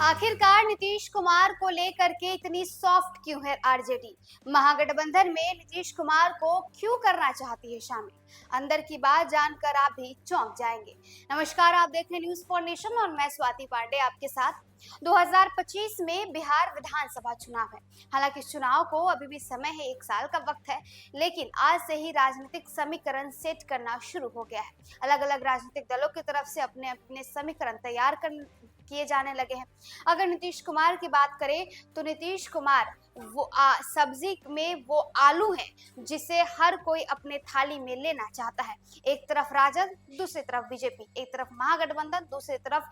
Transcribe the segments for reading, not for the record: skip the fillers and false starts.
आखिरकार नीतीश कुमार को लेकर के इतनी सॉफ्ट क्यों है आरजेडी? महागठबंधन में नीतीश कुमार को क्यों करना चाहती है शामिल? अंदर की बात जानकर आप भी चौंक जाएंगे। नमस्कार, आप देख रहे हैं न्यूज़ फॉर नेशन और मैं स्वाति पांडे आपके साथ। 2025 में बिहार विधानसभा चुनाव है। हालांकि इस चुनाव को अभी भी समय है, 1 साल का वक्त है, लेकिन आज से ही राजनीतिक समीकरण सेट करना शुरू हो गया है। अलग अलग राजनीतिक दलों की तरफ से अपने अपने समीकरण तैयार किए जाने लगे हैं। अगर नीतीश कुमार की बात करें तो नीतीश कुमार वो सब्जी में वो आलू है जिसे हर कोई अपने थाली में लेना चाहता है। एक तरफ राजद, दूसरी तरफ बीजेपी, एक तरफ महागठबंधन, दूसरी तरफ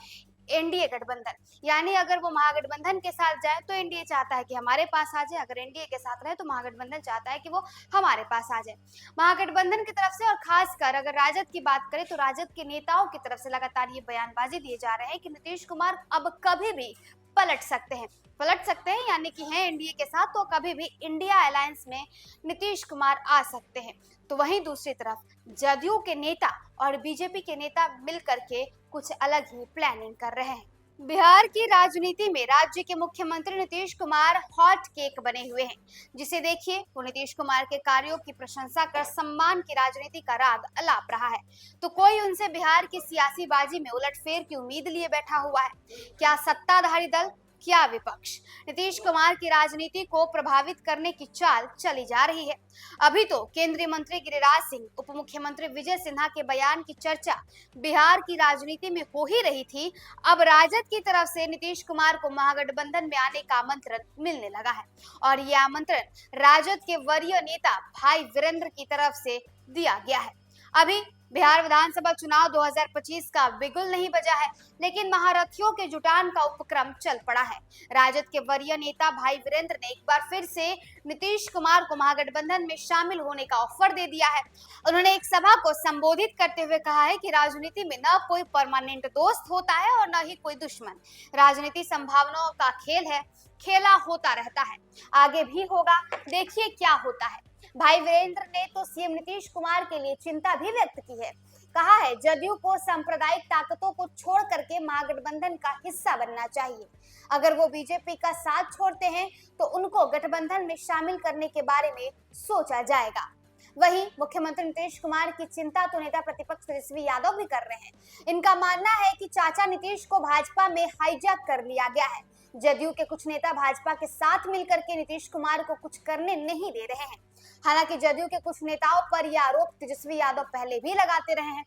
एनडीए गठबंधन। यानी अगर वो महागठबंधन के साथ जाए तो एनडीए चाहता है कि हमारे पास आ जाए, अगर एनडीए के साथ रहे तो महागठबंधन चाहता है कि वो हमारे पास आ जाए। महागठबंधन की तरफ से और खासकर अगर राजद की बात करें तो राजद के नेताओं की तरफ से लगातार ये बयानबाजी दिए जा रहे हैं कि नीतीश कुमार अब कभी भी पलट सकते हैं यानी कि हैं एनडीए के साथ, तो कभी भी इंडिया अलायंस में नीतीश कुमार आ सकते हैं। तो वहीं दूसरी तरफ जदयू के नेता और बीजेपी के नेता मिलकर के कुछ अलग ही प्लानिंग कर रहे हैं। बिहार की राजनीति में राज्य के मुख्यमंत्री नीतीश कुमार हॉट केक बने हुए हैं, जिसे देखिए वो नीतीश कुमार के कार्यों की प्रशंसा कर सम्मान की राजनीति का राग अलाप रहा है, तो कोई उनसे बिहार की सियासी बाजी में उलटफेर की उम्मीद लिए बैठा हुआ है। क्या सत्ताधारी दल, क्या विपक्ष नीतीश कुमार की राजनीति को प्रभावित करने की चाल चली जा रही है। अभी तो केंद्रीय मंत्री गिरिराज सिंह, उप मुख्यमंत्री विजय सिन्हा के बयान की चर्चा बिहार की राजनीति में हो ही रही थी। अब राजद की तरफ से नीतीश कुमार को महागठबंधन में आने का आमंत्रण मिलने लगा है और ये आमंत्रण राजद के वरीय नेता भाई वीरेंद्र की तरफ से दिया गया है। अभी बिहार विधानसभा चुनाव 2025 का बिगुल नहीं बजा है, लेकिन महारथियों के जुटान का उपक्रम चल पड़ा है। राजद के वरीय नेता भाई वीरेंद्र ने एक बार फिर से नीतीश कुमार को महागठबंधन में शामिल होने का ऑफर दे दिया है। उन्होंने एक सभा को संबोधित करते हुए कहा है कि राजनीति में न कोई परमानेंट दोस्त होता है और न ही कोई दुश्मन। राजनीति संभावनाओं का खेल है, खेला होता रहता है, आगे भी होगा, देखिए क्या होता है। भाई वीरेंद्र ने तो सीएम नीतीश कुमार के लिए चिंता भी व्यक्त की है। कहा है जदयू को सांप्रदायिक ताकतों को छोड़ करके महागठबंधन का हिस्सा बनना चाहिए। अगर वो बीजेपी का साथ छोड़ते हैं तो उनको गठबंधन में शामिल करने के बारे में सोचा जाएगा। वहीं मुख्यमंत्री नीतीश कुमार की चिंता तो नेता प्रतिपक्ष तेजस्वी यादव भी कर रहे हैं। इनका मानना है कि चाचा नीतीश को भाजपा में हाईजैक कर लिया गया है। जदयू के कुछ नेता भाजपा के साथ मिलकर के नीतीश कुमार को कुछ करने नहीं दे रहे हैं। हालांकि जदयू के कुछ नेताओं पर यह आरोप तेजस्वी यादव पहले भी लगाते रहे हैं।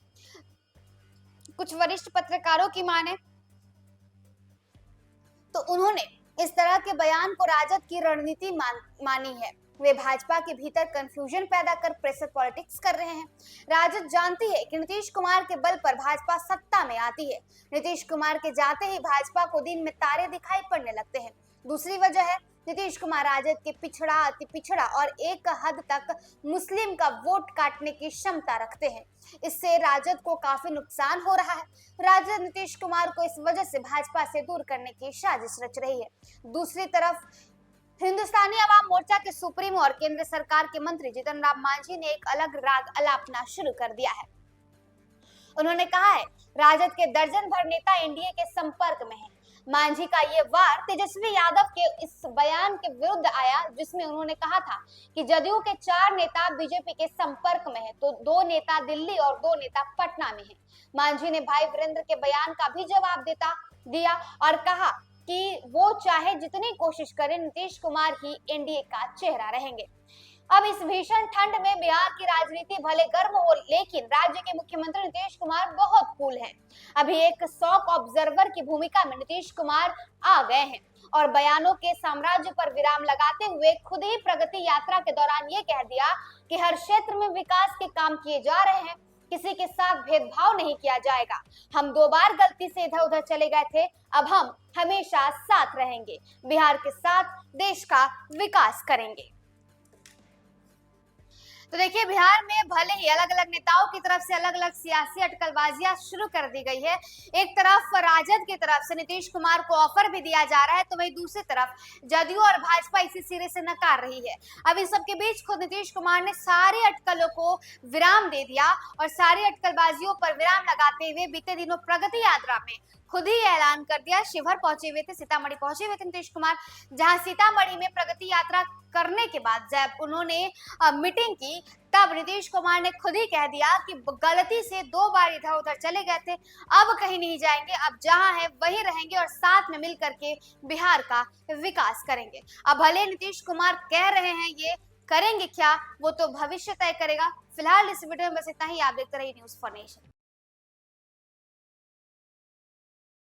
कुछ वरिष्ठ पत्रकारों की माने तो उन्होंने इस तरह के बयान को राजद की रणनीति मानी है। वे भाजपा के भीतर कंफ्यूजन पैदा कर प्रेशर पॉलिटिक्स कर रहे हैं। राजद जानती है कि नीतीश कुमार के बल पर भाजपा सत्ता में आती है। नीतीश कुमार के जाते ही भाजपा को दिन में तारे दिखाई पड़ने लगते हैं। दूसरी वजह है नीतीश कुमार राजद के पिछड़ा, अति पिछड़ा और एक हद तक मुस्लिम का वोट काटने की क्षमता रखते हैं। इससे राजद को काफी नुकसान हो रहा है। राजद नीतीश कुमार को इस वजह से भाजपा से दूर करने की साजिश रच रही है। दूसरी तरफ हिंदुस्तानी अवाम मोर्चा के सुप्रीमो और केंद्र सरकार के मंत्री जीतन राम मांझी ने एक अलग राग अलापना शुरू कर दिया है। उन्होंने कहा है राजद के दर्जन भर नेता एनडीए के संपर्क में हैं। मांझी का ये वार तेजस्वी यादव के इस बयान के विरुद्ध आया, जिसमें उन्होंने कहा था कि जदयू के 4 नेता बीजेपी के संपर्क में हैं, तो 2 नेता दिल्ली और 2 नेता पटना में हैं। मांझी ने भाई वीरेंद्र के बयान का भी जवाब दिया और कहा कि वो चाहे जितनी कोशिश करें नीतीश कुमार ही एनडीए का चेहरा रहेंगे। अब इस भीषण ठंड में बिहार की राजनीति भले गर्म हो, लेकिन राज्य के मुख्यमंत्री नीतीश कुमार बहुत कूल हैं। अभी एक शॉक ऑब्जर्वर की भूमिका में नीतीश कुमार आ गए हैं और बयानों के साम्राज्य पर विराम लगाते हुए खुद ही प्रगति यात्रा के दौरान ये कह दिया कि हर क्षेत्र में विकास के काम किए जा रहे हैं, किसी के साथ भेदभाव नहीं किया जाएगा। हम 2 बार गलती से इधर उधर चले गए थे, अब हम हमेशा साथ रहेंगे, बिहार के साथ देश का विकास करेंगे। तो देखिए, बिहार में भले ही अलग अलग नेताओं की तरफ से अलग अलग सियासी अटकलबाजियां शुरू कर दी गई है। एक तरफ राजद की तरफ से नीतीश कुमार को ऑफर भी दिया जा रहा है, तो वहीं दूसरी तरफ जदयू और भाजपा इसी सिरे से नकार रही है। अब इन सबके बीच खुद नीतीश कुमार ने सारी अटकलों को विराम दे दिया और सारी अटकलबाजियों पर विराम लगाते हुए बीते दिनों प्रगति यात्रा में खुद ही ऐलान कर दिया। शिवहर पहुंचे हुए थे, सीतामढ़ी पहुंचे हुए थे नीतीश कुमार, जहां सीतामढ़ी में प्रगति यात्रा करने के बाद जब उन्होंने मीटिंग की, तब नीतीश कुमार ने खुद ही कह दिया कि गलती से 2 बार इधर उधर चले गए थे, अब कहीं नहीं जाएंगे, अब जहां है वहीं रहेंगे और साथ में मिलकर के बिहार का विकास करेंगे। अब भले नीतीश कुमार कह रहे हैं, ये करेंगे क्या वो तो भविष्य तय करेगा। फिलहाल इस वीडियो में बस इतना ही। आप देखते रहिए न्यूज़ फॉर नेशन।